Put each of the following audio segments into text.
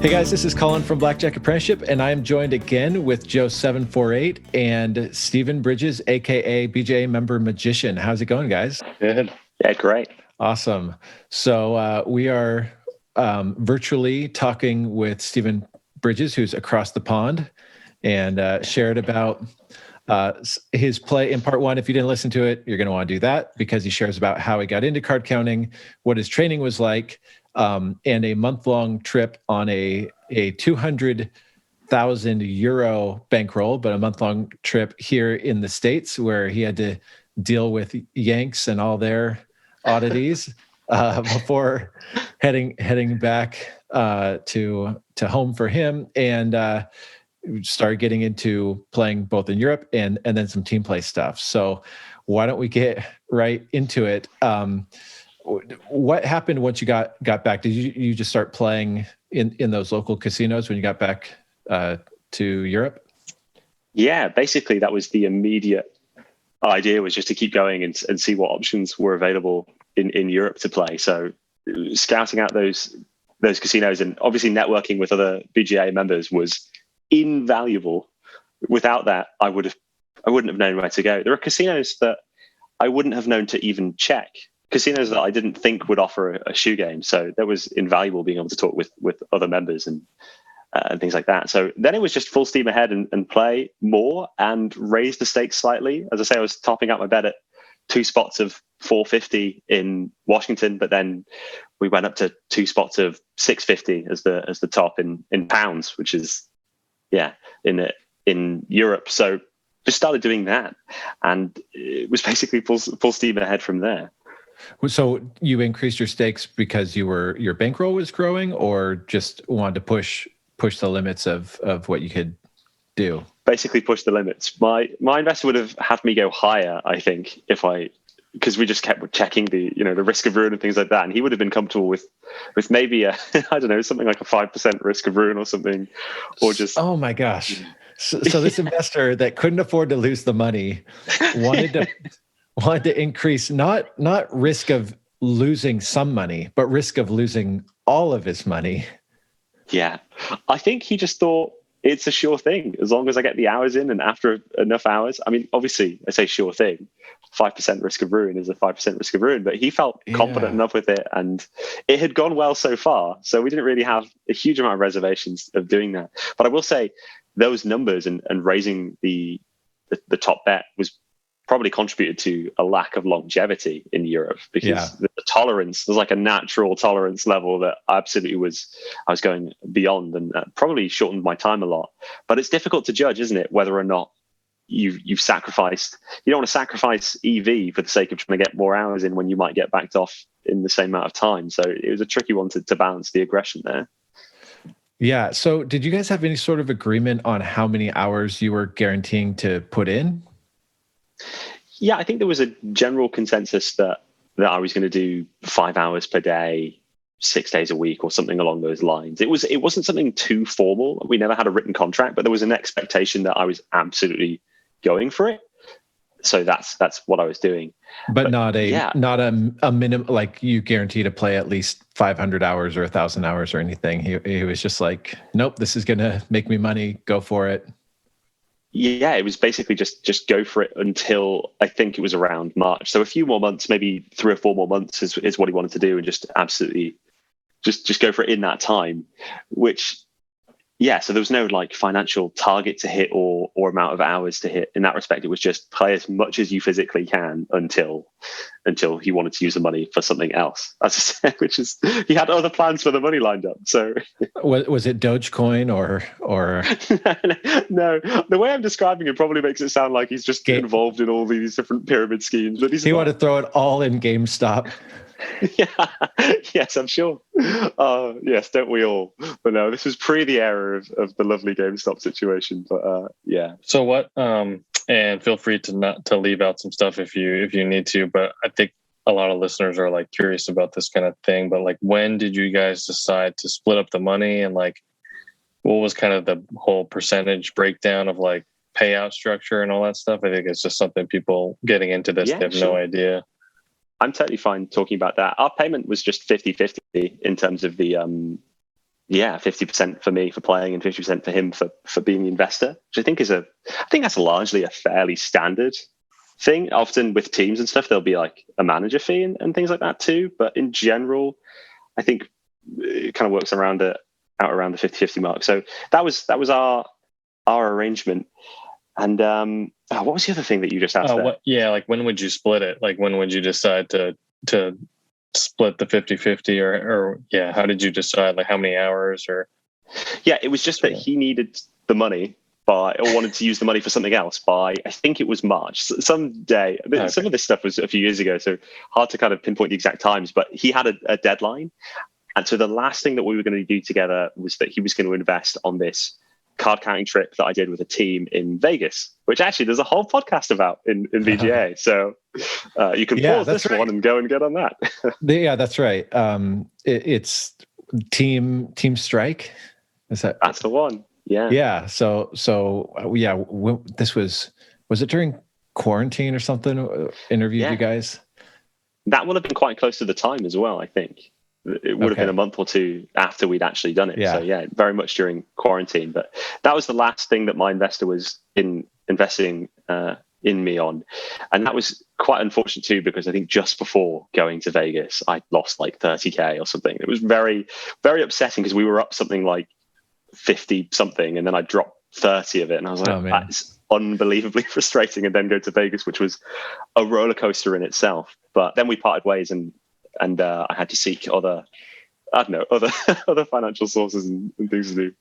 Hey guys, this is Colin from Blackjack Apprenticeship, and I'm joined again with Joe748 and Stephen Bridges, aka BJA member magician. How's it going, guys? Good. Yeah, great. Awesome. So we are virtually talking with Stephen Bridges, who's across the pond, and shared about his play in part one. If you didn't listen to it, you're going to want to do that because he shares about how he got into card counting, what his training was like, and a month-long trip on a 200,000 euro bankroll, but a month-long trip here in the States where he had to deal with Yanks and all their oddities before heading back to home for him, and started getting into playing both in Europe and then some team play stuff. So why don't we get right into it? What happened once you got back? Did you just start playing in those local casinos when you got back to Europe? Yeah, basically that was the immediate idea, was just to keep going and see what options were available in Europe to play. So scouting out those casinos and obviously networking with other BJA members was invaluable. Without that, I wouldn't have known where to go. There are casinos that I wouldn't have known to even check. Casinos that I didn't think would offer a shoe game. So that was invaluable, being able to talk with other members and things like that. So then it was just full steam ahead and play more and raise the stakes slightly. As I say, I was topping out my bet at 2 spots of 450 in Washington, but then we went up to 2 spots of 650 as the top in pounds, which is in Europe. So just started doing that, and it was basically full steam ahead from there. So you increased your stakes because your bankroll was growing, or just wanted to push the limits of what you could do? Basically push the limits. My investor would have had me go higher, I think, because we just kept checking the risk of ruin and things like that, and he would have been comfortable with maybe I don't know, something like a 5% risk of ruin or something, or just. Oh my gosh! So this investor that couldn't afford to lose the money wanted to increase not risk of losing some money, but risk of losing all of his money. Yeah, I think he just thought it's a sure thing as long as I get the hours in, and after enough hours. I mean, obviously, I say sure thing. 5% risk of ruin is a 5% risk of ruin, but he felt confident enough with it, and it had gone well so far. So we didn't really have a huge amount of reservations of doing that. But I will say those numbers and raising the top bet was probably contributed to a lack of longevity in Europe, because the tolerance, there's like a natural tolerance level that I was going beyond, and probably shortened my time a lot. But it's difficult to judge, isn't it, whether or not you've sacrificed. You don't want to sacrifice EV for the sake of trying to get more hours in when you might get backed off in the same amount of time. So it was a tricky one to balance the aggression there. Yeah. So did you guys have any sort of agreement on how many hours you were guaranteeing to put in? Yeah, I think there was a general consensus that I was going to do 5 hours per day, 6 days a week, or something along those lines. It wasn't something too formal. We never had a written contract, but there was an expectation that I was absolutely going for it. So that's what I was doing. But not a minimum, like you guarantee to play at least 500 hours or 1,000 hours or anything. He was just like, nope, this is going to make me money. Go for it. Yeah, it was basically just go for it until I think it was around March. So a few more months, maybe 3 or 4 more months is what he wanted to do, and just absolutely just go for it in that time, which, yeah, so there was no like financial target to hit or amount of hours to hit. In that respect, it was just play as much as you physically can until he wanted to use the money for something else, as I said, which is, he had other plans for the money lined up. So was it Dogecoin or No, the way I'm describing it probably makes it sound like he's just involved in all these different pyramid schemes. But he wanted to throw it all in GameStop. Yeah, yes, I'm sure. Yes, don't we all? But no, this was pre the era of the lovely GameStop situation. But yeah. So what? And feel free to leave out some stuff if you need to. But I think a lot of listeners are like curious about this kind of thing. But like, when did you guys decide to split up the money, and like, what was kind of the whole percentage breakdown of like payout structure and all that stuff? I think it's just something people getting into this, they have no idea. I'm totally fine talking about that. Our payment was just 50-50 in terms of the yeah, 50% for me for playing and 50% for him for being the investor, which I think that's largely a fairly standard thing. Often with teams and stuff, there'll be like a manager fee and things like that too. But in general, I think it kind of works out around the 50-50 mark. So that was our arrangement. And what was the other thing that you just asked? Like when would you split it? Like when would you decide to split the 50-50 or how did you decide, like how many hours? Or it was just that he needed the money or wanted to use the money for something else by, I think it was March, some day. Okay. Some of this stuff was a few years ago, so hard to kind of pinpoint the exact times, but he had a deadline. And so the last thing that we were going to do together was that he was going to invest on this card counting trip that I did with a team in Vegas, which actually there's a whole podcast about in BJA. So you can pause this one and go and get on that. Yeah, that's right. It's Team Strike. That's the one. Yeah. Yeah. So this was it during quarantine or something? Interviewed you guys? That would have been quite close to the time as well, I think. It would have been a month or two after we'd actually done it. So very much during quarantine. But that was the last thing that my investor was investing in me on. And that was quite unfortunate too, because I think just before going to Vegas, I lost like 30K or something. It was very, very upsetting because we were up something like 50 something and then I dropped 30 of it. And I was like, that's unbelievably frustrating. And then go to Vegas, which was a roller coaster in itself. But then we parted ways and I had to seek other financial sources and things to do.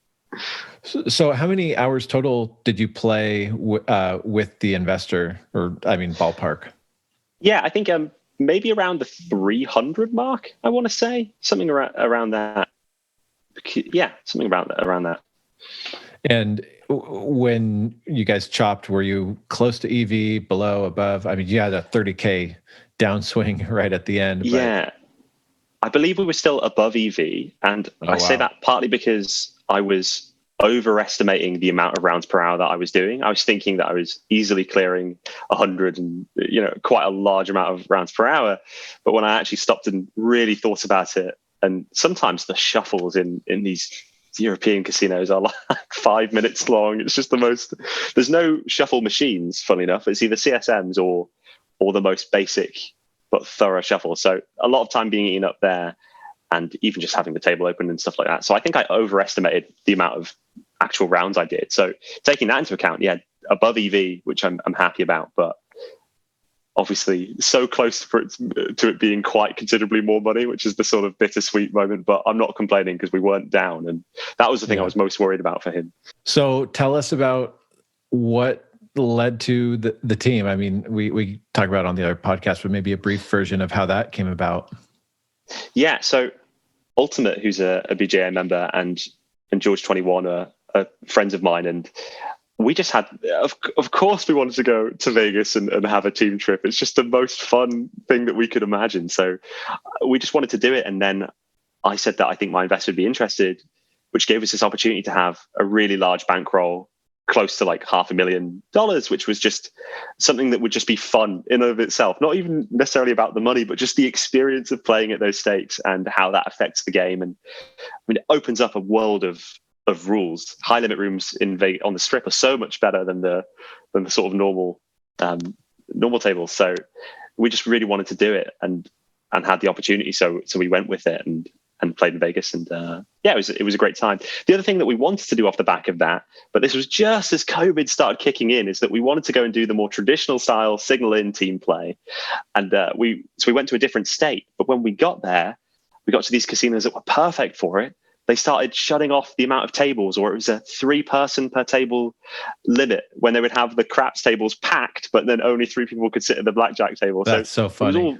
So how many hours total did you play with the investor, or I mean ballpark? Yeah, I think maybe around the 300 mark, I want to say. Something around that. Yeah, something around that. And when you guys chopped, were you close to EV, below, above? I mean, you had a 30K downswing right at the end. But... Yeah, I believe we were still above EV. And I say that partly because I was overestimating the amount of rounds per hour that I was doing. I was thinking that I was easily clearing 100 and, quite a large amount of rounds per hour. But when I actually stopped and really thought about it, and sometimes the shuffles in these European casinos are like 5 minutes long. It's just there's no shuffle machines, funnily enough. It's either CSMs or the most basic but thorough shuffle. So a lot of time being eaten up there and even just having the table open and stuff like that. So I think I overestimated the amount of actual rounds I did. So taking that into account, above EV, which I'm happy about, but obviously so close to it being quite considerably more money, which is the sort of bittersweet moment, but I'm not complaining because we weren't down. And that was the thing I was most worried about for him. So tell us about what led to the team. I mean, we talk about it on the other podcast, but maybe a brief version of how that came about. Yeah. So Ultimate, who's a BJA member, and George 21 are friends of mine. And we just had, of course, we wanted to go to Vegas and have a team trip. It's just the most fun thing that we could imagine. So we just wanted to do it. And then I said that I think my investor would be interested, which gave us this opportunity to have a really large bankroll, close to like $500,000, which was just something that would just be fun in and of itself. Not even necessarily about the money, but just the experience of playing at those stakes and how that affects the game. And I mean, it opens up a world of rules. High limit rooms in Vegas on the Strip are so much better than the sort of normal tables. So we just really wanted to do it and had the opportunity. So we went with it and played in Vegas, and it was a great time. The other thing that we wanted to do off the back of that, but this was just as COVID started kicking in, is that we wanted to go and do the more traditional style signal in team play, and we went to a different state. But when we got there, we got to these casinos that were perfect for it. They started shutting off the amount of tables, or it was a 3-person per table limit when they would have the craps tables packed, but then only 3 people could sit at the blackjack table. That's so funny.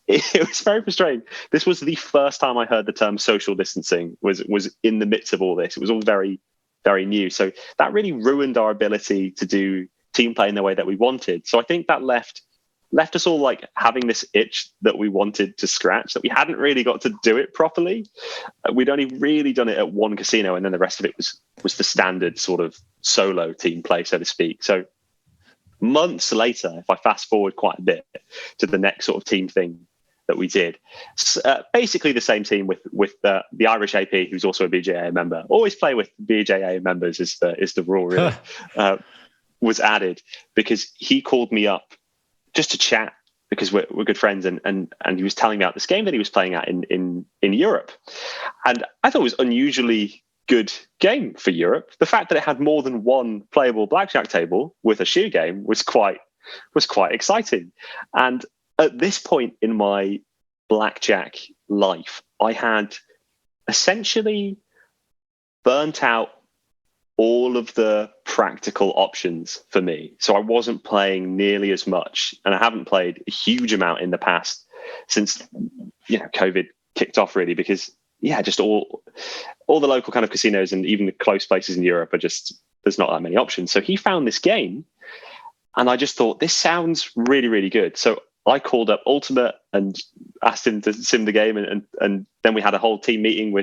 It was very frustrating. This was the first time I heard the term social distancing was in the midst of all this. It was all very, very new. So that really ruined our ability to do team play in the way that we wanted. So I think that left us all like having this itch that we wanted to scratch, that we hadn't really got to do it properly. We'd only really done it at one casino, and then the rest of it was the standard sort of solo team play, so to speak. So months later, if I fast forward quite a bit to the next sort of team thing that we did. Basically the same team with the Irish AP, who's also a BJA member. Always play with BJA members is the rule, really. Was added because he called me up just to chat because we're good friends, and he was telling me about this game that he was playing at in Europe, and I thought it was unusually good game for Europe. The fact that it had more than one playable blackjack table with a shoe game was quite exciting. And at this point in my blackjack life, I had essentially burnt out all of the practical options for me. So I wasn't playing nearly as much, and I haven't played a huge amount in the past since COVID kicked off, really, because just all the local kind of casinos and even the close places in Europe are just, there's not that many options. So he found this game, and I just thought, this sounds really, really good. So I called up Ultimate and asked him to sim the game, and then we had a whole team meeting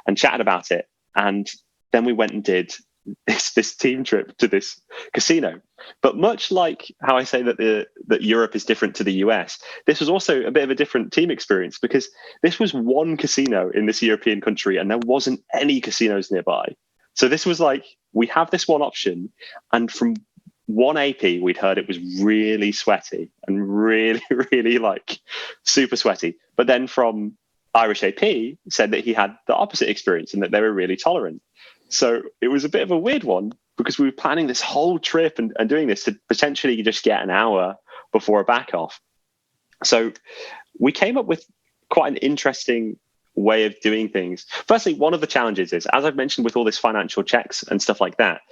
and chatted about it. And then we went and did this team trip to this casino. But much like how I say that Europe is different to the US, this was also a bit of a different team experience, because this was one casino in this European country and there wasn't any casinos nearby. So this was like, we have this one option, and from one AP we'd heard it was really sweaty and really, really like super sweaty. But then from Irish AP said that he had the opposite experience and that they were really tolerant. So it was a bit of a weird one, because we were planning this whole trip and doing this to potentially just get an hour before a back off. So we came up with quite an interesting way of doing things. Firstly, one of the challenges is, as I've mentioned, with all this financial checks and stuff like that,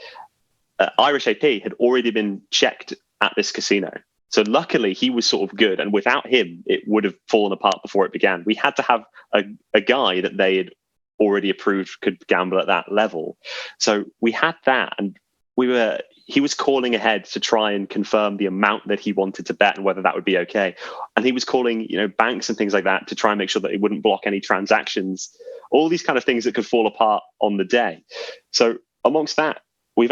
Irish AP had already been checked at this casino. So luckily he was sort of good, and without him, it would have fallen apart before it began. We had to have a guy that they had already approved could gamble at that level. So we had that, and he was calling ahead to try and confirm the amount that he wanted to bet and whether that would be okay. And he was calling, banks and things like that to try and make sure that he wouldn't block any transactions, all these kind of things that could fall apart on the day. So amongst that, we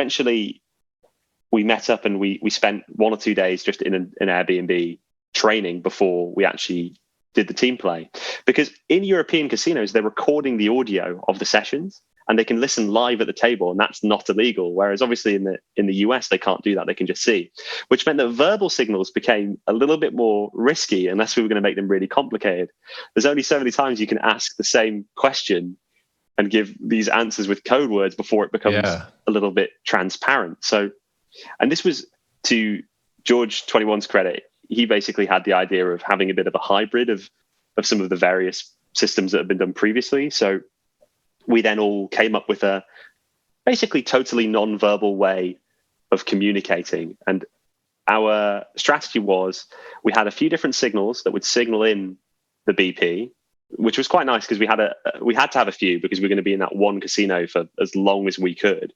met up and we spent 1 or 2 days just in an Airbnb training before we actually did the team play. Because in European casinos, they're recording the audio of the sessions and they can listen live at the table, and that's not illegal. Whereas obviously in the US, they can't do that. They can just see, which meant that verbal signals became a little bit more risky unless we were going to make them really complicated. There's only so many times you can ask the same question and give these answers with code words before it becomes a little bit transparent. So, and this was to George 21's credit. He basically had the idea of having a bit of a hybrid of some of the various systems that have been done previously. So we then all came up with a basically totally non-verbal way of communicating. And our strategy was, we had a few different signals that would signal in the BP, which was quite nice because we had to have a few because we were going to be in that one casino for as long as we could.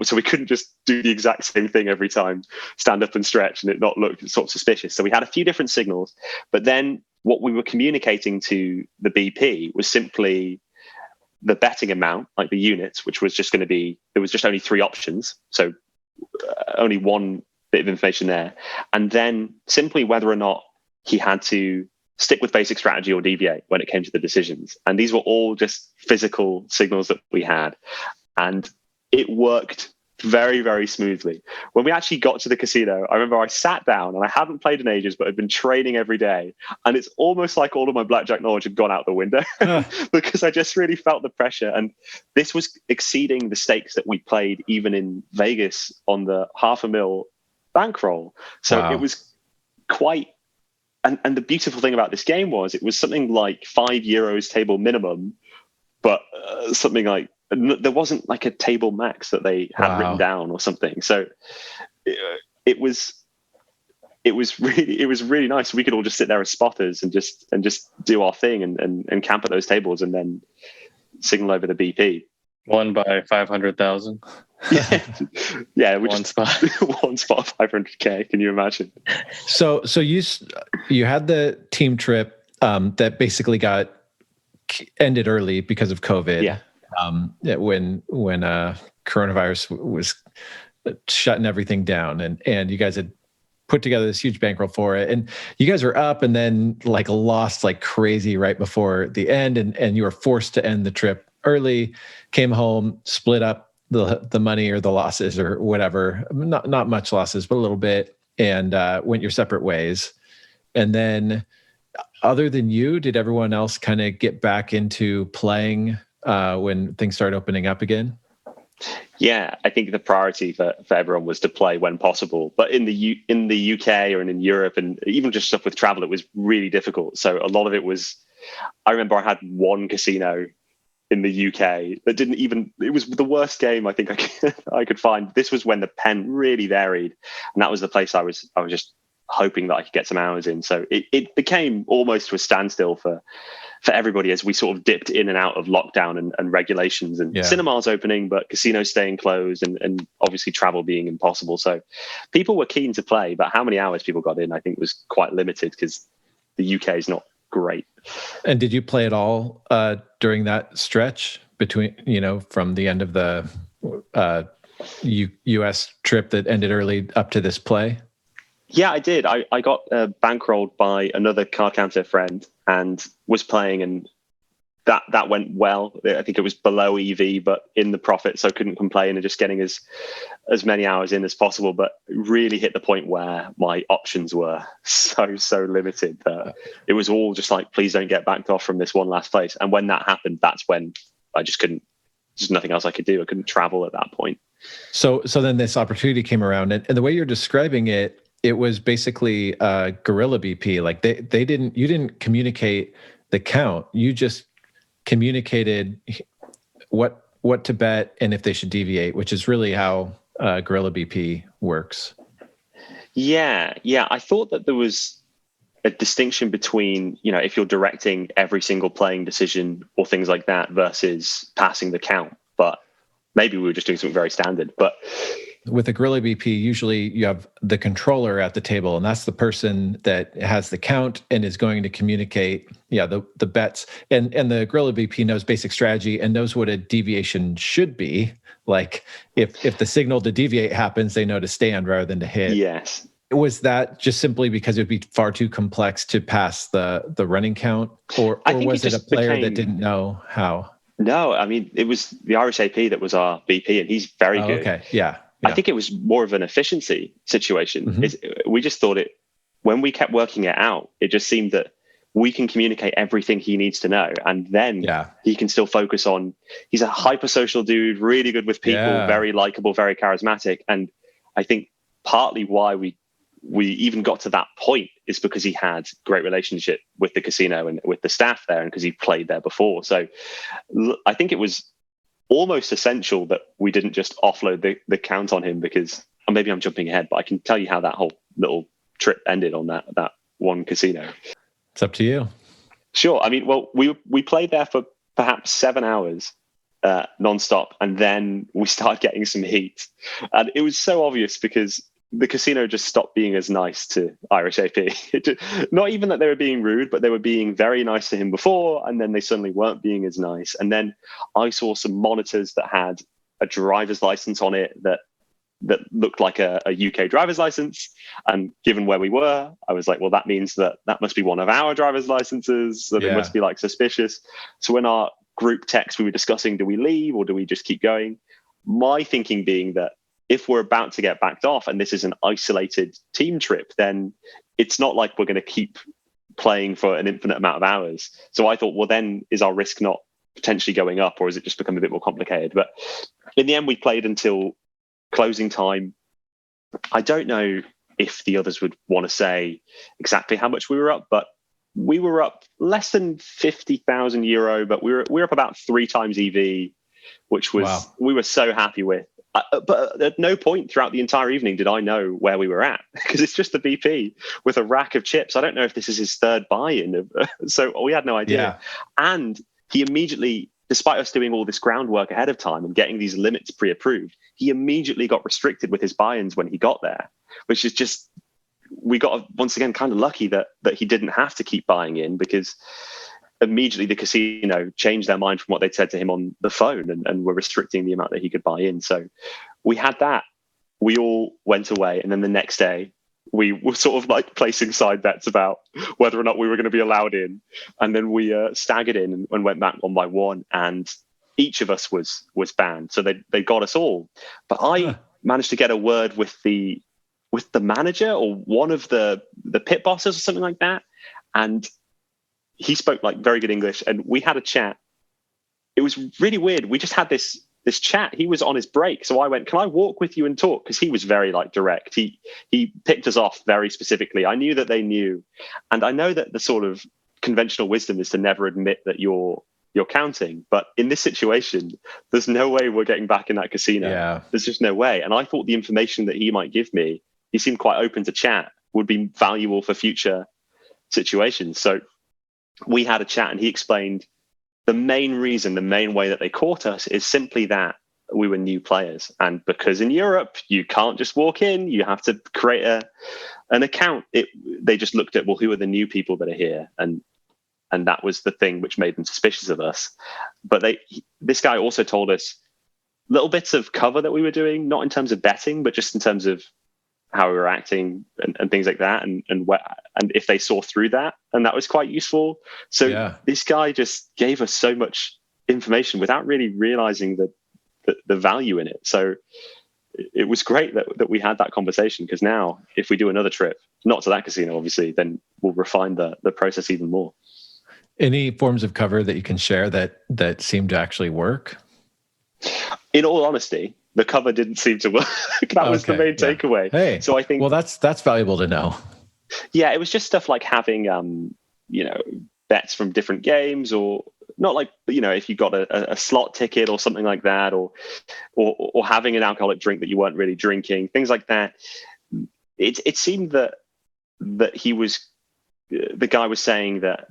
So we couldn't just do the exact same thing every time, stand up and stretch and it not look sort of suspicious. So we had a few different signals, but then what we were communicating to the BP was simply the betting amount, like the units, which was just going to be, there was just only 3 options. So only one bit of information there. And then simply whether or not he had to stick with basic strategy or deviate when it came to the decisions. And these were all just physical signals that we had. And it worked very, very smoothly. When we actually got to the casino, I remember I sat down and I hadn't played in ages, but I'd been training every day. And it's almost like all of my blackjack knowledge had gone out the window because I just really felt the pressure. And this was exceeding the stakes that we played even in Vegas on the $500,000 bankroll. So it was quite. And the beautiful thing about this game was it was something like €5 table minimum, but something like, there wasn't like a table max that they had written down or something. So it was really nice. We could all just sit there as spotters and just do our thing and camp at those tables and then signal over the BP. Won by 500,000. Yeah, one spot. One spot, 500K. Can you imagine? So you had the team trip that basically got ended early because of COVID. Yeah. When coronavirus was shutting everything down, and you guys had put together this huge bankroll for it. And you guys were up and then like lost like crazy right before the end. And you were forced to end the trip early, came home, split up the money or the losses or whatever, not much losses, but a little bit, and went your separate ways. And then other than you, did everyone else kind of get back into playing when things started opening up again? Yeah, I think the priority for everyone was to play when possible. But in the UK or in Europe, and even just stuff with travel, it was really difficult. So a lot of it was, I remember I had one casino in the UK that didn't even, it was the worst game I think I could find. This was when the pen really varied. And that was the place I was just hoping that I could get some hours in. So it became almost to a standstill for everybody as we sort of dipped in and out of lockdown and regulations, and cinemas opening, but casinos staying closed, and obviously travel being impossible. So people were keen to play, but how many hours people got in, I think, was quite limited because the UK is not great. And did you play at all during that stretch between, from the end of the US trip that ended early up to this play? Yeah, I did. I got bankrolled by another card counter friend and was playing, and that went well. I think it was below EV, but in the profit, so couldn't complain, and just getting as many hours in as possible. But really hit the point where my options were so limited that it was all just like, please don't get backed off from this one last place. And when that happened, that's when I just couldn't. There's nothing else I could do. I couldn't travel at that point. So then this opportunity came around, and the way you're describing it, it was basically guerrilla BP. Like you didn't communicate the count. You just communicated what to bet and if they should deviate, which is really how guerrilla BP works. Yeah. I thought that there was a distinction between, if you're directing every single playing decision or things like that versus passing the count. But maybe we were just doing something very standard. But with a guerrilla BP, usually you have the controller at the table, and that's the person that has the count and is going to communicate, the bets. And the guerrilla BP knows basic strategy and knows what a deviation should be. Like if the signal to deviate happens, they know to stand rather than to hit. Yes. Was that just simply because it would be far too complex to pass the running count, or was it a player that didn't know how? No, I mean, it was the Irish AP that was our BP, and he's very good. Okay, yeah. I think it was more of an efficiency situation. Mm-hmm. We just thought when we kept working it out, it just seemed that we can communicate everything he needs to know. And then he can still focus on, he's a hyper-social dude, really good with people, very likable, very charismatic. And I think partly why we even got to that point is because he had great relationship with the casino and with the staff there, and because he played there before. So I think it was almost essential that we didn't just offload the count on him, because, or maybe I'm jumping ahead, but I can tell you how that whole little trip ended on that one casino. It's up to you. Sure. I mean, well, we played there for perhaps 7 hours nonstop, and then we started getting some heat, and it was so obvious because the casino just stopped being as nice to Irish AP. Not even that they were being rude, but they were being very nice to him before, and then they suddenly weren't being as nice. And then I saw some monitors that had a driver's license on it that looked like a UK driver's license. And given where we were, I was like, well, that means that must be one of our driver's licenses. So they must be like suspicious. So in our group text, we were discussing, do we leave or do we just keep going? My thinking being that if we're about to get backed off and this is an isolated team trip, then it's not like we're going to keep playing for an infinite amount of hours. So I thought, well, then is our risk not potentially going up, or has it just become a bit more complicated? But in the end, we played until closing time. I don't know if the others would want to say exactly how much we were up, but we were up less than €50,000, but we were up about 3 times EV, which was we were so happy with. But at no point throughout the entire evening did I know where we were at, because it's just the BP with a rack of chips. I don't know if this is his third buy-in. So we had no idea. Yeah. And he immediately, despite us doing all this groundwork ahead of time and getting these limits pre-approved, he immediately got restricted with his buy-ins when he got there, which is just, we got once again kind of lucky that he didn't have to keep buying in, because immediately the casino changed their mind from what they'd said to him on the phone and were restricting the amount that he could buy in. So we had that. We all went away, and then the next day we were sort of like placing side bets about whether or not we were going to be allowed in. And then we staggered in and went back one by one. And each of us was banned. So they got us all. But I managed to get a word with the manager or one of the pit bosses or something like that. And he spoke like very good English. And we had a chat. It was really weird. We just had this chat. He was on his break. So I went, can I walk with you and talk? Because he was very like direct. He picked us off very specifically. I knew that they knew. And I know that the sort of conventional wisdom is to never admit that you're counting. But in this situation, there's no way we're getting back in that casino. Yeah. There's just no way. And I thought the information that he might give me, he seemed quite open to chat, would be valuable for future situations. So we had a chat and he explained the main way that they caught us is simply that we were new players. And because in Europe, you can't just walk in, you have to create an account. They just looked at, well, who are the new people that are here? And that was the thing which made them suspicious of us. But this guy also told us little bits of cover that we were doing, not in terms of betting, but just in terms of how we were acting and things like that, and if they saw through that, and that was quite useful. So This guy just gave us so much information without really realizing the value in it. So it was great that we had that conversation, because now if we do another trip, not to that casino obviously, then we'll refine the process even more. Any forms of cover that you can share that seem to actually work? In all honesty, the cover didn't seem to work. That was the main takeaway. Hey, so I think, well, that's valuable to know. Yeah, it was just stuff like having, bets from different games, or not like, if you got a slot ticket or something like that, or having an alcoholic drink that you weren't really drinking, things like that. It seemed that the guy was saying that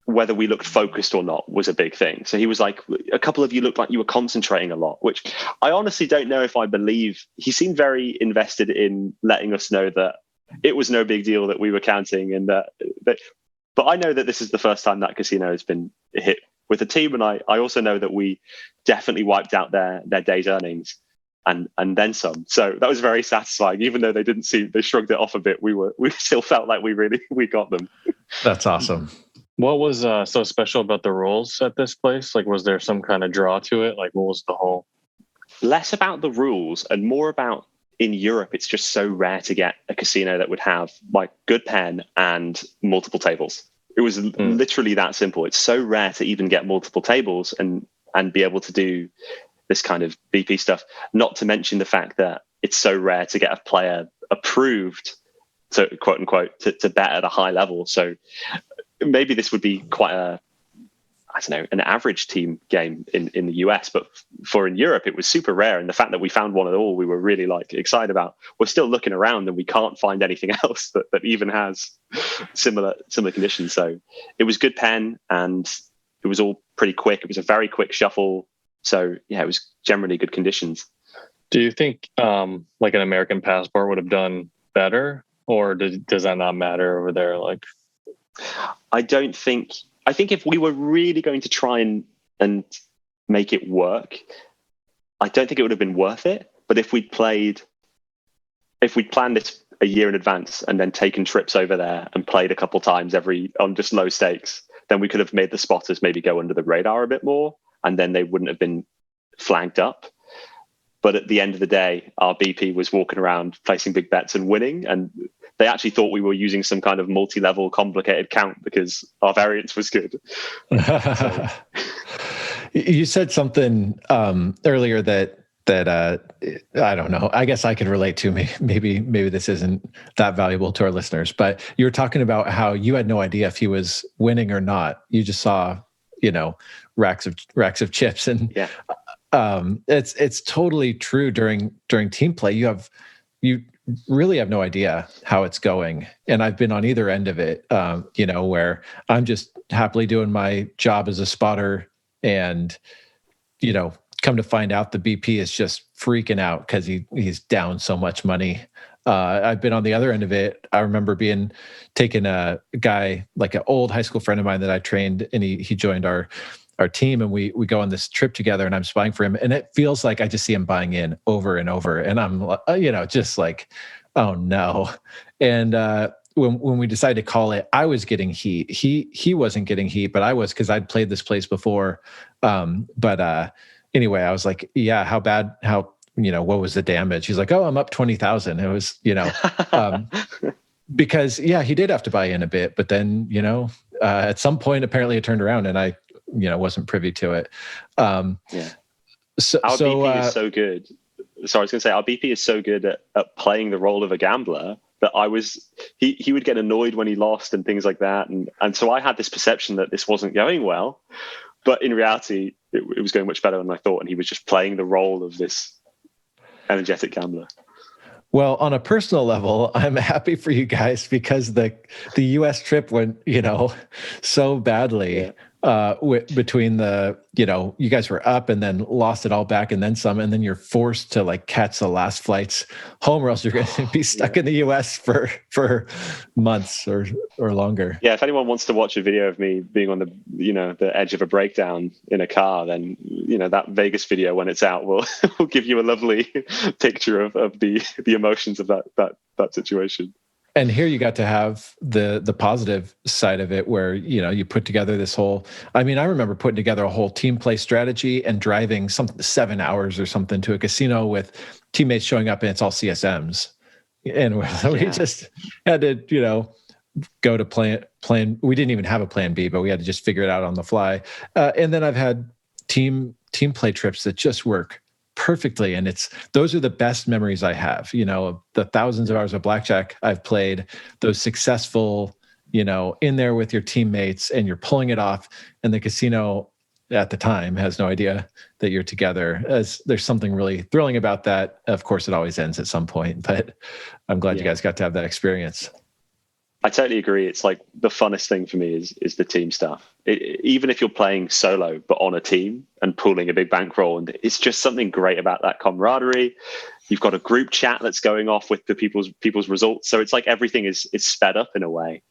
whether we looked focused or not was a big thing. So he was like, a couple of you looked like you were concentrating a lot, which I honestly don't know if I believe. He seemed very invested in letting us know that it was no big deal that we were counting, and but I know that this is the first time that casino has been hit with a team. And I also know that we definitely wiped out their day's earnings and then some. So that was very satisfying. Even though they shrugged it off a bit, we still felt like we got them. That's awesome. What was so special about the rules at this place? Like, was there some kind of draw to it? Like, what was the whole? Less about the rules and more about, in Europe, it's just so rare to get a casino that would have like good pen and multiple tables. It was literally that simple. It's so rare to even get multiple tables and be able to do this kind of BP stuff. Not to mention the fact that it's so rare to get a player approved to, quote unquote, to bet at a high level. So maybe this would be quite an average team game in the US, but for in Europe, it was super rare. And the fact that we found one at all, we were really like excited about. We're still looking around and we can't find anything else that even has similar conditions. So it was good pen and it was all pretty quick. It was a very quick shuffle. So yeah, it was generally good conditions. Do you think like an American passport would have done better, or does that not matter over there? Like, I think if we were really going to try and make it work, I don't think it would have been worth it. But if we'd planned this a year in advance and then taken trips over there and played a couple times on just low stakes, then we could have made the spotters maybe go under the radar a bit more, and then they wouldn't have been flagged up. But at the end of the day, our BP was walking around placing big bets and winning, and they actually thought we were using some kind of multi-level complicated count because our variance was good. So. You said something earlier that I don't know. I guess I could relate to. Maybe this isn't that valuable to our listeners, but you were talking about how you had no idea if he was winning or not. You just saw, racks of chips, and yeah. It's totally true during team play. You really have no idea how it's going. And I've been on either end of it, where I'm just happily doing my job as a spotter and, come to find out the BP is just freaking out because he's down so much money. I've been on the other end of it. I remember taking a guy, like an old high school friend of mine that I trained, and he joined our team, and we go on this trip together, and I'm spying for him, and it feels like I just see him buying in over and over, and I'm just like Oh no. And when we decided to call it, I was getting heat. He wasn't getting heat, but I was, because I'd played this place before. But anyway, I was like, yeah, how bad? How, what was the damage? He's like, oh, I'm up 20,000. It was, because yeah, he did have to buy in a bit, but then at some point apparently it turned around, and I wasn't privy to it. Yeah. Our BP is so good. So I was going to say, our BP is so good at playing the role of a gambler that he would get annoyed when he lost and things like that. And so I had this perception that this wasn't going well, but in reality, it was going much better than I thought. And he was just playing the role of this energetic gambler. Well, on a personal level, I'm happy for you guys, because the US trip went, so badly. Yeah. Between you guys were up and then lost it all back and then some, and then you're forced to catch the last flights home, or else you're going to be stuck in the US for months or longer. Yeah, if anyone wants to watch a video of me being on the edge of a breakdown in a car, then that Vegas video, when it's out, will give you a lovely picture of the emotions of that situation. And here you got to have the positive side of it, where you put together this whole. I mean, I remember putting together a whole team play strategy and driving 7 hours or something to a casino with teammates showing up, and it's all CSMs, and we just had to go to plan. We didn't even have a plan B, but we had to just figure it out on the fly. And then I've had team play trips that just work perfectly, and those are the best memories I have. The thousands of hours of blackjack I've played, those successful, in there with your teammates, and you're pulling it off, and the casino at the time has no idea that you're together. There's something really thrilling about that. Of course, it always ends at some point, but I'm glad you guys got to have that experience. I totally agree. It's like the funnest thing for me is the team stuff. Even if you're playing solo, but on a team and pooling a big bankroll, and it's just something great about that camaraderie. You've got a group chat that's going off with the people's results. So it's like everything is sped up in a way,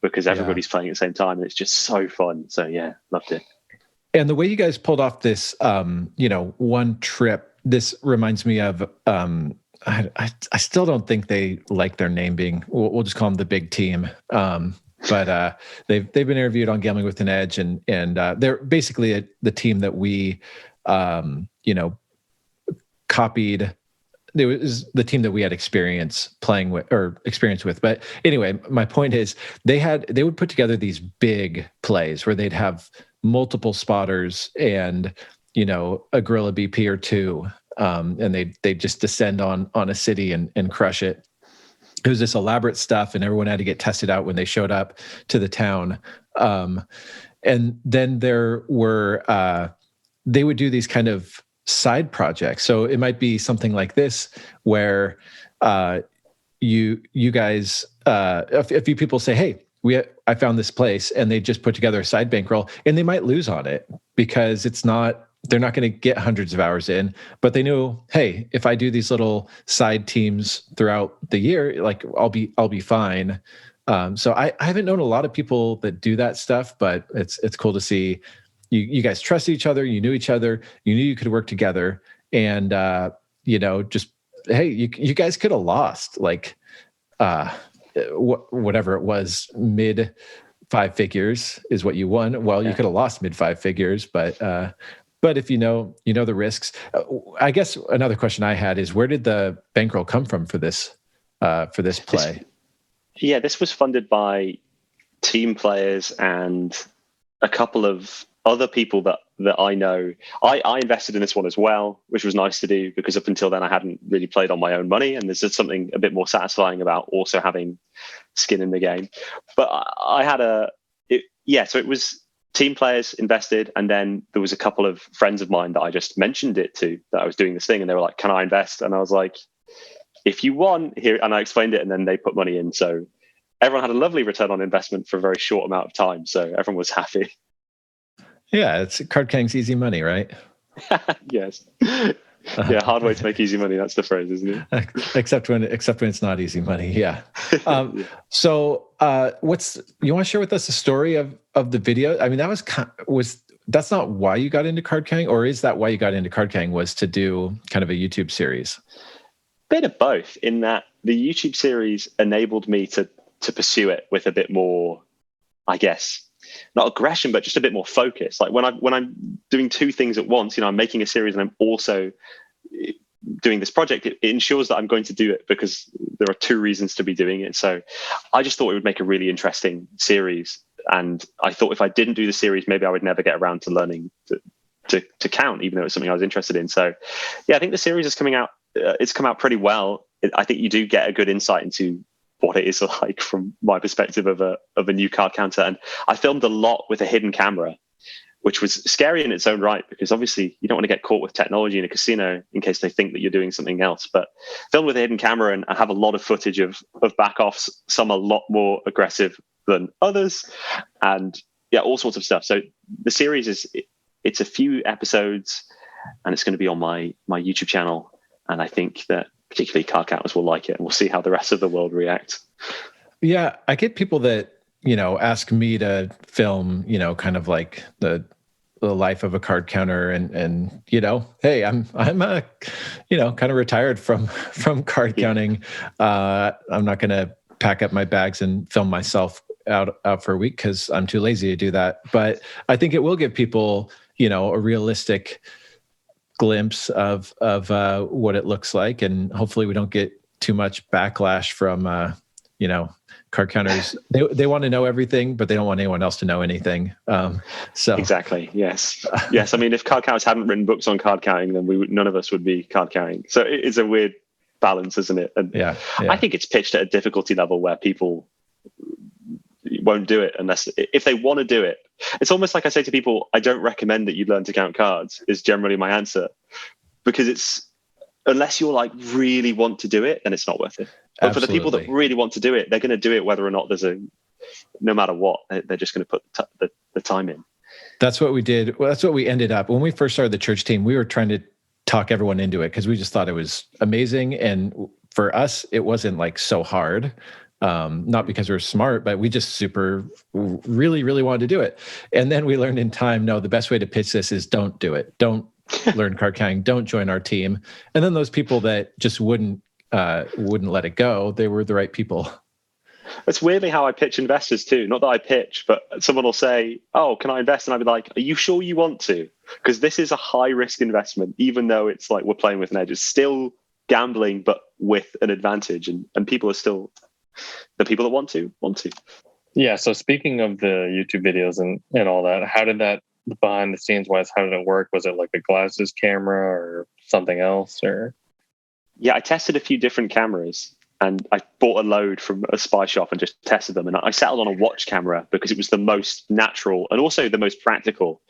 because everybody's playing at the same time, and it's just so fun. So yeah, loved it. And the way you guys pulled off this, one trip, this reminds me of, I still don't think they like their name being. We'll just call them the Big Team. But they've been interviewed on Gambling with an Edge, and they're basically the team that we, copied. It was the team that we had experience with. But anyway, my point is they would put together these big plays where they'd have multiple spotters and a guerrilla BP or two. And they just descend on a city and crush it. It was this elaborate stuff, and everyone had to get tested out when they showed up to the town. And then there were they would do these kind of side projects. So it might be something like this, where you guys, a few people say, "Hey, I found this place," and they just put together a side bankroll, and they might lose on it because they're not going to get hundreds of hours in, but they knew, hey, if I do these little side teams throughout the year, I'll be fine. So I haven't known a lot of people that do that stuff, but it's cool to see you guys trust each other. You knew each other. You knew you could work together, and just hey, you guys could have lost whatever it was, mid 5 figures is what you won. Well, you could have lost mid 5 figures, but if you know the risks. I guess another question I had is, where did the bankroll come from for this play? This was funded by team players and a couple of other people that I know. I invested in this one as well, which was nice to do, because up until then I hadn't really played on my own money, and there's just something a bit more satisfying about also having skin in the game. But I had so it was team players invested, and then there was a couple of friends of mine that I just mentioned it to, that I was doing this thing, and they were like, "Can I invest?" And I was like, "If you want here," and I explained it, and then they put money in. So everyone had a lovely return on investment for a very short amount of time. So everyone was happy. Yeah, it's Card Kang's easy money, right? Yes. Yeah, hard way to make easy money. That's the phrase, isn't it? Except when it's not easy money. Yeah. So, you want to share with us the story of the video? I mean, that's not why you got into Card Kang, or is that why you got into Card Kang, was to do kind of a YouTube series? Bit of both, in that the YouTube series enabled me to pursue it with a bit more, I guess, not aggression, but just a bit more focus. Like when I'm doing two things at once, I'm making a series and I'm also doing this project, it ensures that I'm going to do it because there are two reasons to be doing it. So I just thought it would make a really interesting series. And I thought if I didn't do the series, maybe I would never get around to learning to count, even though it's something I was interested in. So yeah, I think the series is coming out. It's come out pretty well. I think you do get a good insight into what it is like from my perspective of a new card counter. And I filmed a lot with a hidden camera, which was scary in its own right, because obviously you don't want to get caught with technology in a casino in case they think that you're doing something else. But filmed with a hidden camera, and I have a lot of footage of back-offs, some a lot more aggressive than others, and yeah, all sorts of stuff. So the series it's a few episodes, and it's going to be on my YouTube channel. And I think that particularly card counters will like it, and we'll see how the rest of the world reacts. Yeah, I get people that ask me to film, kind of like the life of a card counter, and hey, I'm kind of retired from card counting. I'm not going to pack up my bags and film myself out for a week because I'm too lazy to do that. But I think it will give people, a realistic glimpse of what it looks like, and hopefully we don't get too much backlash from card counters. They want to know everything, but they don't want anyone else to know anything. So exactly, yes. I mean, if card counters hadn't written books on card counting, then none of us would be card counting. So it's a weird balance, isn't it? And yeah. I think it's pitched at a difficulty level where people won't do it unless if they want to do it. It's almost like I say to people, I don't recommend that you learn to count cards, is generally my answer, because it's unless you're like really want to do it, then it's not worth it. But for the people that really want to do it, they're going to do it whether or not no matter what, they're just going to put the time in. That's what we did. Well, that's what we ended up. When we first started the church team, we were trying to talk everyone into it because we just thought it was amazing. And for us, it wasn't like so hard. Not because we're smart, but we just really, really wanted to do it. And then we learned in time, no, the best way to pitch this is don't do it. Don't learn card counting. Don't join our team. And then those people that just wouldn't let it go, they were the right people. That's weirdly how I pitch investors too. Not that I pitch, but someone will say, oh, can I invest? And I'd be like, are you sure you want to? Because this is a high risk investment, even though it's like we're playing with an edge. It's still gambling, but with an advantage. And people are still, the people that want to. Yeah. So speaking of the YouTube videos and all that, how did that behind the scenes wise, how did it work? Was it like a glasses camera or something else? Or yeah, I tested a few different cameras. And I bought a load from a spy shop and just tested them. And I settled on a watch camera because it was the most natural and also the most practical.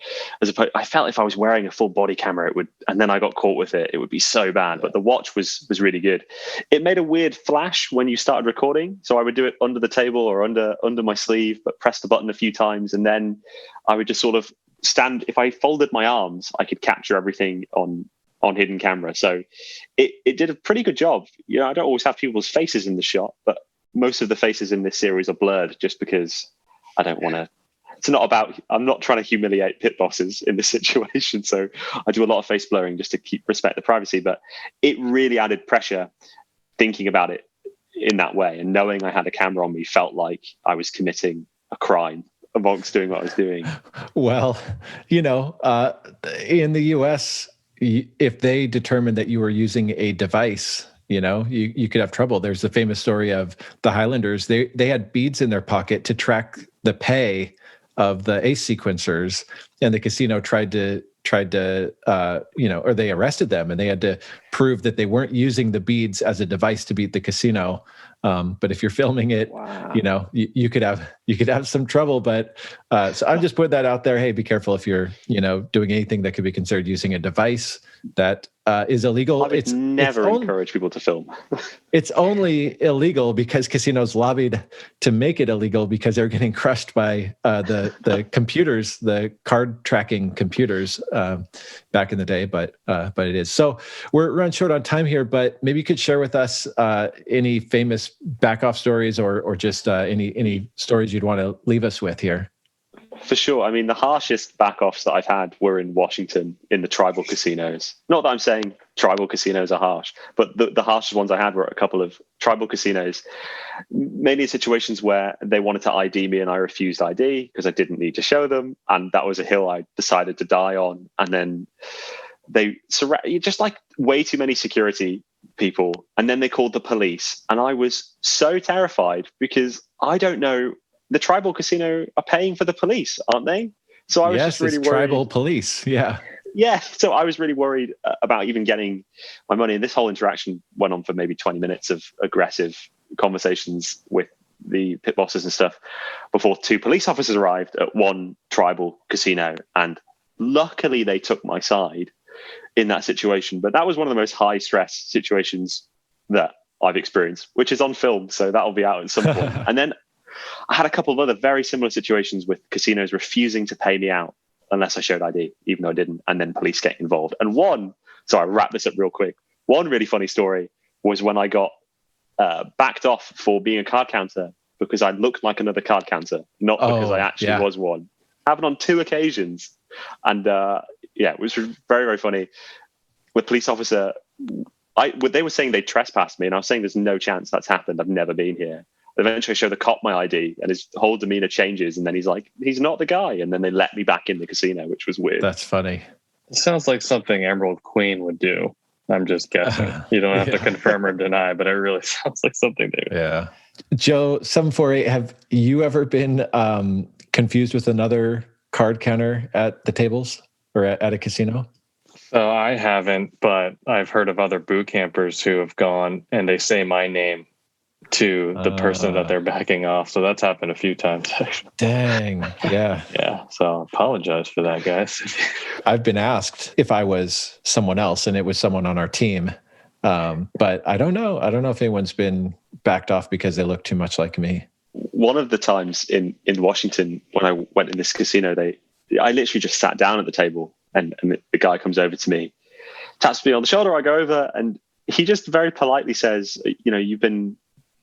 As opposed, I felt if I was wearing a full body camera, it would, and then I got caught with it, it would be so bad. But the watch was really good. It made a weird flash when you started recording. So I would do it under the table or under my sleeve, but press the button a few times. And then I would just sort of stand. If I folded my arms, I could capture everything on hidden camera. So it did a pretty good job. You know, I don't always have people's faces in the shot, but most of the faces in this series are blurred just because I don't want to, I'm not trying to humiliate pit bosses in this situation. So I do a lot of face blurring just to respect the privacy, but it really added pressure thinking about it in that way. And knowing I had a camera on me felt like I was committing a crime amongst doing what I was doing. Well, in the US, if they determined that you were using a device, you could have trouble. There's the famous story of the Highlanders. They had beads in their pocket to track the pay of the ace sequencers, and the casino tried to, or they arrested them, and they had to prove that they weren't using the beads as a device to beat the casino. But if you're filming it, wow. You could have some trouble. But so I'm just putting that out there. Hey, be careful if you're doing anything that could be considered using a device that is illegal. I would never encourage people to film. It's only illegal because casinos lobbied to make it illegal because they're getting crushed by the computers, the card tracking computers back in the day. But it is. So we're running short on time here. But maybe you could share with us any famous back off stories or just any stories you'd want to leave us with here. For sure. I mean, the harshest back-offs that I've had were in Washington in the tribal casinos. Not that I'm saying tribal casinos are harsh, but the harshest ones I had were at a couple of tribal casinos, mainly in situations where they wanted to ID me and I refused ID because I didn't need to show them. And that was a hill I decided to die on. And then they just like way too many security people. And then they called the police. And I was so terrified because I don't know. The tribal casino are paying for the police, aren't they? So I was just really worried. Tribal police. Yeah. Yeah. So I was really worried about even getting my money. And this whole interaction went on for maybe 20 minutes of aggressive conversations with the pit bosses and stuff before 2 police officers arrived at one tribal casino. And luckily they took my side in that situation. But that was one of the most high stress situations that I've experienced, which is on film. So that'll be out at some point. And then I had a couple of other very similar situations with casinos refusing to pay me out unless I showed ID, even though I didn't, and then police getting involved. And so I'll wrap this up real quick. One really funny story was when I got backed off for being a card counter because I looked like another card counter, not because I actually was one. Happened on 2 occasions. And it was very, very funny. With police officer, they were saying they trespassed me, and I was saying there's no chance that's happened. I've never been here. Eventually I show the cop my ID and his whole demeanor changes. And then he's like, he's not the guy. And then they let me back in the casino, which was weird. That's funny. It sounds like something Emerald Queen would do. I'm just guessing. You don't have to confirm or deny, but it really sounds like something they would. Yeah. Joe, 748, have you ever been confused with another card counter at the tables or at a casino? So I haven't, but I've heard of other boot campers who have gone and they say my name to the person that they're backing off. So that's happened a few times. Dang. Yeah. Yeah. So apologize for that, guys. I've been asked if I was someone else, and it was someone on our team. But I don't know. I don't know if anyone's been backed off because they look too much like me. One of the times in Washington when I went in this casino, I literally just sat down at the table and the guy comes over to me, taps me on the shoulder. I go over and he just very politely says, you've been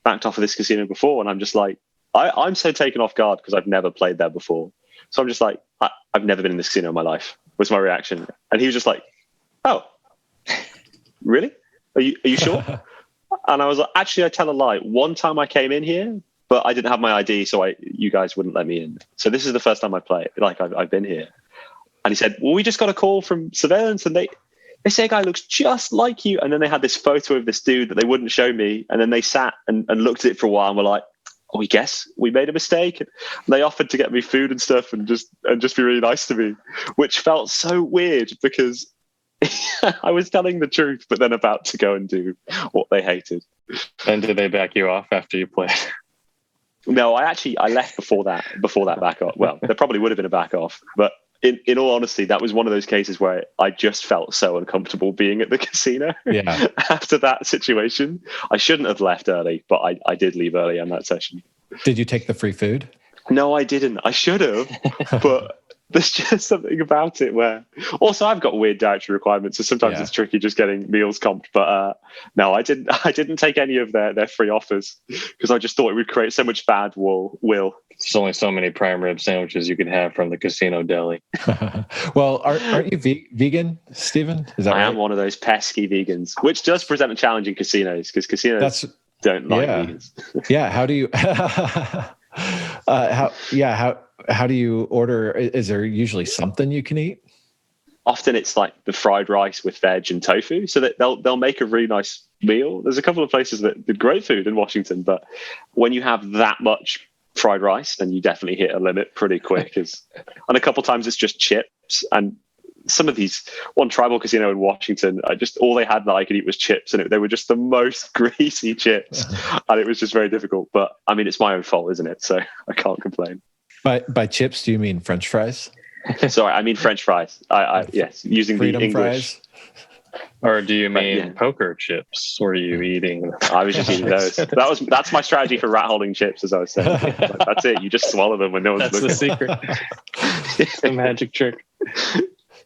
backed off of this casino before. And I'm just like, I'm so taken off guard because I've never played there before. So I'm just like, I've never been in this casino in my life, was my reaction. And he was just like, oh, really? Are you sure? And I was like, actually, I tell a lie. One time I came in here, but I didn't have my ID, so you guys wouldn't let me in. So this is the first time I play. Like I've been here. And he said, well, we just got a call from surveillance and they say a guy looks just like you. And then they had this photo of this dude that they wouldn't show me. And then they sat and looked at it for a while and were like, oh, we guess we made a mistake. And they offered to get me food and stuff and just be really nice to me, which felt so weird because I was telling the truth, but then about to go and do what they hated. And did they back you off after you played? No, I left before that back off. Well, there probably would have been a back off, but in all honesty, that was one of those cases where I just felt so uncomfortable being at the casino. Yeah. After that situation. I shouldn't have left early, but I did leave early on that session. Did you take the free food? No, I didn't. I should have, but there's just something about it where also I've got weird dietary requirements, so sometimes it's tricky just getting meals comped. But no, I didn't take any of their free offers because I just thought it would create so much bad will. There's only so many prime rib sandwiches you can have from the casino deli. Well, aren't you vegan, Stephen? Is that I right? am one of those pesky vegans, which does present a challenge in casinos because casinos don't like vegans. Yeah. How do you? How do you order? Is there usually something you can eat? Often it's like the fried rice with veg and tofu, so that they'll make a really nice meal. There's a couple of places that do great food in Washington, but when you have that much fried rice, then you definitely hit a limit pretty quick. And a couple of times it's just chips. And some of these, one tribal casino in Washington, all they had that I could eat was chips, and they were just the most greasy chips, and it was just very difficult. But I mean, it's my own fault, isn't it? So I can't complain. By chips, do you mean French fries? Sorry, I mean French fries. Yes, using Freedom the English. Fries? Or do you mean poker chips? Or are you eating? I was just eating those. That's my strategy for rat holding chips, as I was saying. That's it. You just swallow them when no one's looking. That's the secret. It's the magic trick.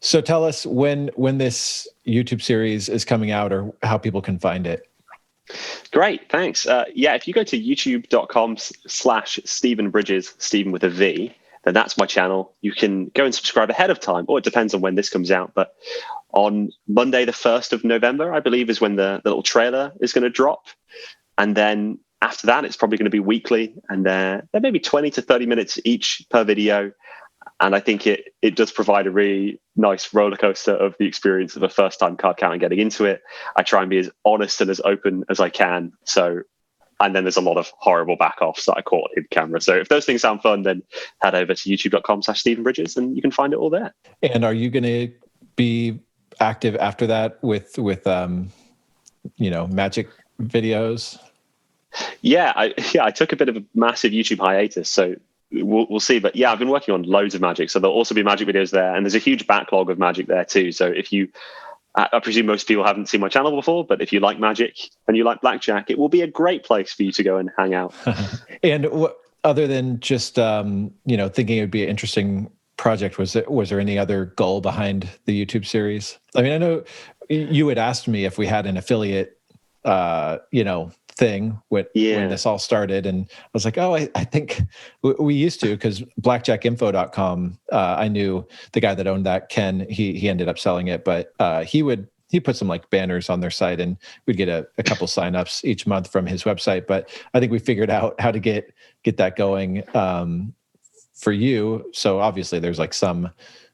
So tell us when this YouTube series is coming out or how people can find it. Great, thanks. If you go to youtube.com/Stephen Bridges, Stephen with a V, then that's my channel. You can go and subscribe ahead of time, or it depends on when this comes out. But on Monday, the 1st of November, I believe, is when the little trailer is going to drop. And then after that, it's probably going to be weekly. And there may be 20 to 30 minutes each per video. And I think it does provide a really nice roller coaster of the experience of a first-time card count and getting into it. I try and be as honest and as open as I can. And then there's a lot of horrible back-offs that I caught in camera. So if those things sound fun, then head over to youtube.com/Stephen Bridges and you can find it all there. And are you going to be active after that with magic videos? Yeah, I took a bit of a massive YouTube hiatus. So we'll see. But yeah, I've been working on loads of magic. So there'll also be magic videos there. And there's a huge backlog of magic there too. So if you, I presume most people haven't seen my channel before, but if you like magic and you like blackjack, it will be a great place for you to go and hang out. And other than just, thinking it would be an interesting project, was there any other goal behind the YouTube series? I mean, I know you had asked me if we had an affiliate, thing when this all started, and I was like, I think we used to, because blackjackinfo.com, I knew the guy that owned that, Ken. He ended up selling it, but he put some like banners on their site, and we'd get a couple signups each month from his website. But I think we figured out how to get that going for you. So obviously there's like some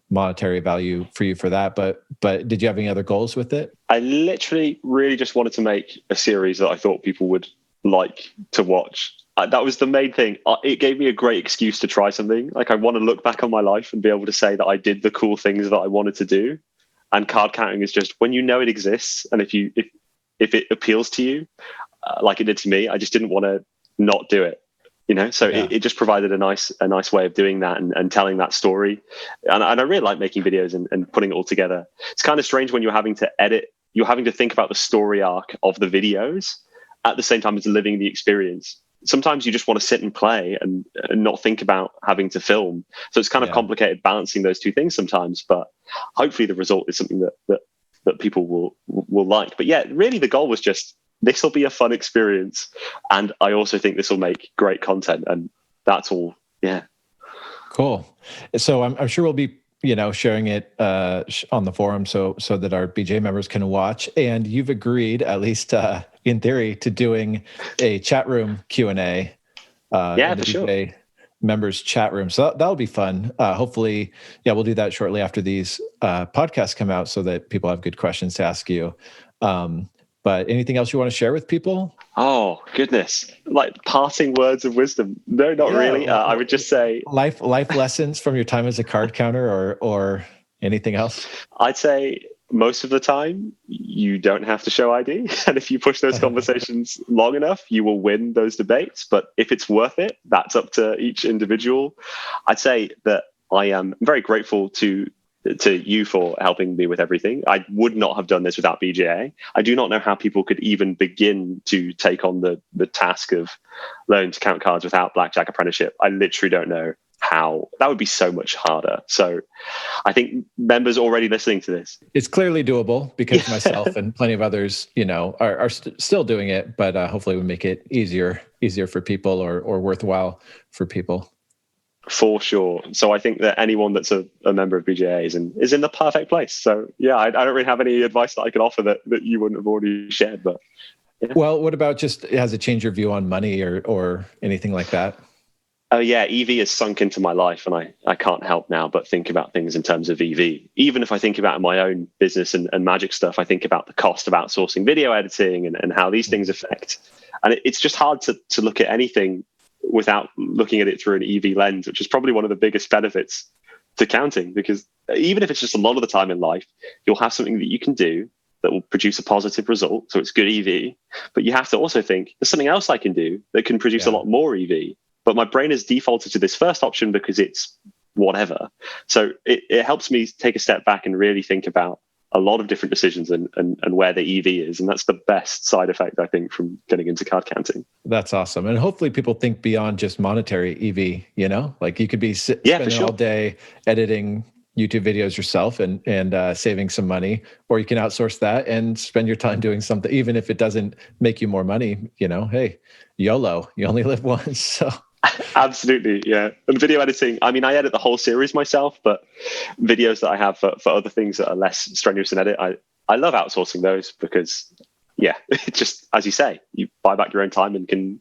monetary value for you for that, but did you have any other goals with it? I literally really just wanted to make a series that I thought people would like to watch. That was the main thing. It gave me a great excuse to try something. Like, I want to look back on my life and be able to say that I did the cool things that I wanted to do. And card counting is just when you know it exists, and if it appeals to you, like it did to me, I just didn't want to not do it. So it just provided a nice way of doing that and telling that story. And I really like making videos and putting it all together. It's kind of strange when you're having to edit, you're having to think about the story arc of the videos at the same time as living the experience. Sometimes you just want to sit and play and not think about having to film. So it's kind of complicated balancing those two things sometimes, but hopefully the result is something that people will like. But yeah, really the goal was just, this will be a fun experience. And I also think this will make great content, and that's all. Yeah. Cool. So I'm sure we'll be, sharing it on the forum so that our BJ members can watch. And you've agreed, at least in theory, to doing a chat room Q&A. For sure. BJ members chat room. So that'll be fun. Hopefully, we'll do that shortly after these podcasts come out so that people have good questions to ask you. But anything else you want to share with people? Oh, goodness. Like parting words of wisdom. No, not really. I would just say life lessons from your time as a card counter, or anything else. I'd say most of the time you don't have to show ID. And if you push those conversations long enough, you will win those debates. But if it's worth it, that's up to each individual. I'd say that I am very grateful to you for helping me with everything. I would not have done this without BJA. I do not know how people could even begin to take on the task of learning to count cards without Blackjack Apprenticeship. I literally don't know how. That would be so much harder. So I think members already listening to this, it's clearly doable, because myself and plenty of others, are still doing it, but hopefully we make it easier for people, or worthwhile for people. For sure. So I think that anyone that's a member of BJA is in the perfect place. So yeah, I don't really have any advice that I could offer that you wouldn't have already shared. But yeah. Well, what about just, has it changed your view on money or anything like that? Oh yeah, EV has sunk into my life, and I can't help now but think about things in terms of EV. Even if I think about my own business and magic stuff, I think about the cost of outsourcing video editing and how these things affect. And it's just hard to look at anything without looking at it through an EV lens, which is probably one of the biggest benefits to counting, because even if it's just a lot of the time in life, you'll have something that you can do that will produce a positive result. So it's good EV, but you have to also think there's something else I can do that can produce a lot more EV. But my brain has defaulted to this first option because it's whatever. So it helps me take a step back and really think about a lot of different decisions and where the EV is. And that's the best side effect, I think, from getting into card counting. That's awesome. And hopefully people think beyond just monetary EV, like you could be spending all day editing YouTube videos yourself and saving some money, or you can outsource that and spend your time doing something, even if it doesn't make you more money, hey, YOLO, you only live once. So Absolutely, yeah. And video editing, I mean, I edit the whole series myself, but videos that I have for other things that are less strenuous in edit, I love outsourcing those because, yeah, it's just, as you say, you buy back your own time and can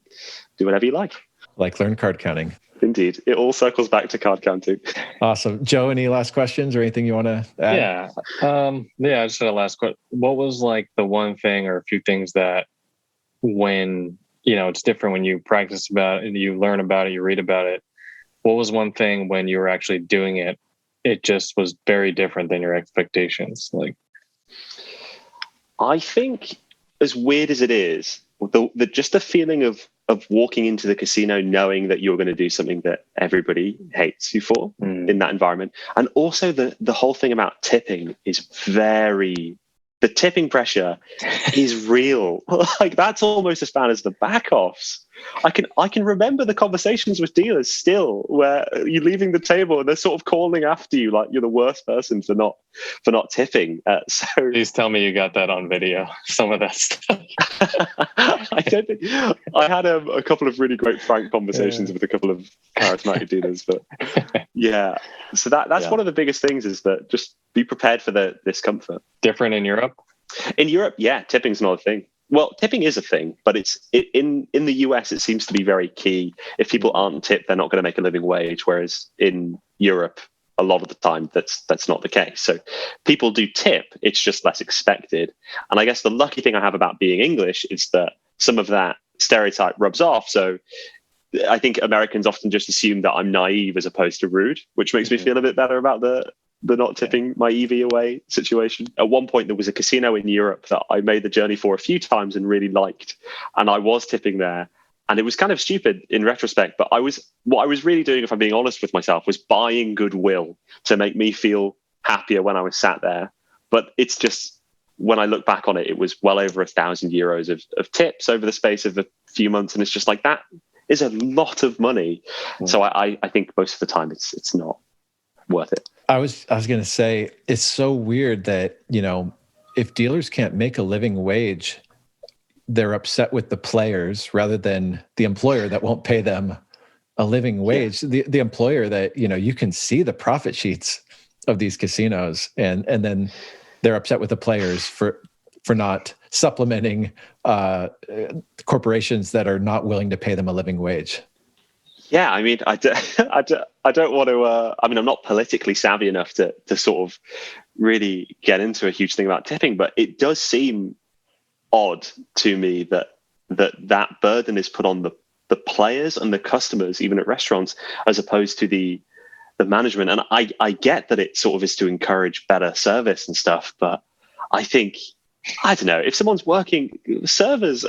do whatever you like. Like learn card counting. Indeed. It all circles back to card counting. Awesome. Joe, any last questions or anything you want to add? Yeah, I just had a last question. What was like the one thing or a few things that when, it's different when you practice about it, you learn about it, you read about it. What was one thing when you were actually doing it, it just was very different than your expectations? Like, I think as weird as it is, just the feeling of walking into the casino knowing that you're going to do something that everybody hates you for in that environment. And also the whole thing about tipping is the tipping pressure is real. Like that's almost as bad as the back-offs. I can remember the conversations with dealers still where you're leaving the table and they're sort of calling after you like you're the worst person for not tipping. So please tell me you got that on video, some of that stuff. I don't think I had a couple of really great frank conversations with a couple of charismatic dealers, but yeah. So that's one of the biggest things is that just be prepared for the discomfort. Different in Europe? In Europe, yeah, tipping's not a thing. Well, tipping is a thing, but in the US, it seems to be very key. If people aren't tipped, they're not going to make a living wage. Whereas in Europe, a lot of the time, that's not the case. So people do tip. It's just less expected. And I guess the lucky thing I have about being English is that some of that stereotype rubs off. So I think Americans often just assume that I'm naive as opposed to rude, which makes me feel a bit better about the not tipping my EV away situation. At one point, there was a casino in Europe that I made the journey for a few times and really liked. And I was tipping there. And it was kind of stupid in retrospect, but what I was really doing, if I'm being honest with myself, was buying goodwill to make me feel happier when I was sat there. But it's just, when I look back on it, it was well over €1,000 of tips over the space of a few months. And it's just like, that is a lot of money. So I think most of the time it's not worth it. I was going to say, it's so weird that, if dealers can't make a living wage, they're upset with the players rather than the employer that won't pay them a living wage. Yeah. The employer that, you can see the profit sheets of these casinos and then they're upset with the players for not supplementing corporations that are not willing to pay them a living wage. Yeah, I mean, I don't want to. I'm not politically savvy enough to sort of really get into a huge thing about tipping, but it does seem odd to me that burden is put on the players and the customers, even at restaurants, as opposed to the management. And I get that it sort of is to encourage better service and stuff, but I think, I don't know, if someone's working, servers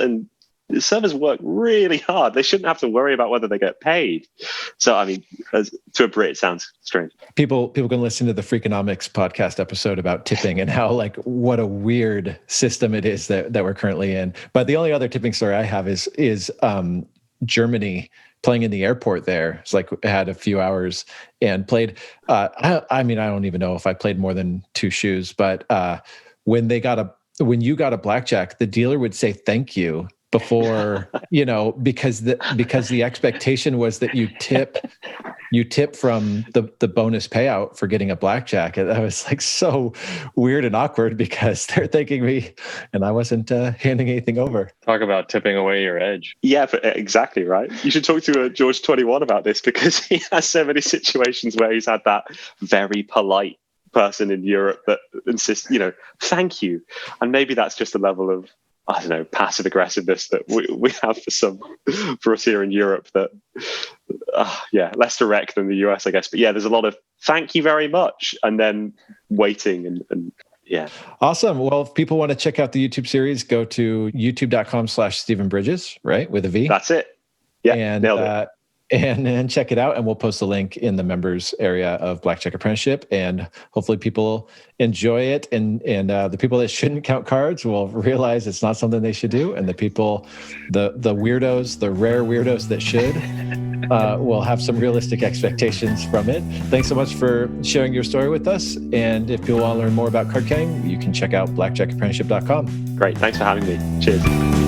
work really hard. They shouldn't have to worry about whether they get paid. So, I mean, to a Brit, it sounds strange. People can listen to the Freakonomics podcast episode about tipping and how, like, what a weird system it is that we're currently in. But the only other tipping story I have is Germany, playing in the airport there. It's like I had a few hours and played. I mean, I don't even know if I played more than 2 shoes, but when you got a blackjack, the dealer would say thank you before, because the expectation was that you tip from the bonus payout for getting a blackjack. And that was like so weird and awkward because they're thanking me and I wasn't handing anything over. Talk about tipping away your edge. Yeah, exactly right. You should talk to George 21 about this because he has so many situations where he's had that very polite person in Europe that insists, thank you. And maybe that's just a level of, I don't know, passive aggressiveness that we have for us here in Europe that, less direct than the US, I guess. But yeah, there's a lot of thank you very much and then waiting and yeah. Awesome. Well, if people want to check out the YouTube series, go to youtube.com/Stephen Bridges, right? With a V. That's it. Yeah. Nailed it. And check it out. And we'll post a link in the members area of Blackjack Apprenticeship. And hopefully people enjoy it. And the people that shouldn't count cards will realize it's not something they should do. And the people, the weirdos, the rare weirdos that should, will have some realistic expectations from it. Thanks so much for sharing your story with us. And if people want to learn more about card counting, you can check out blackjackapprenticeship.com. Great. Thanks for having me. Cheers.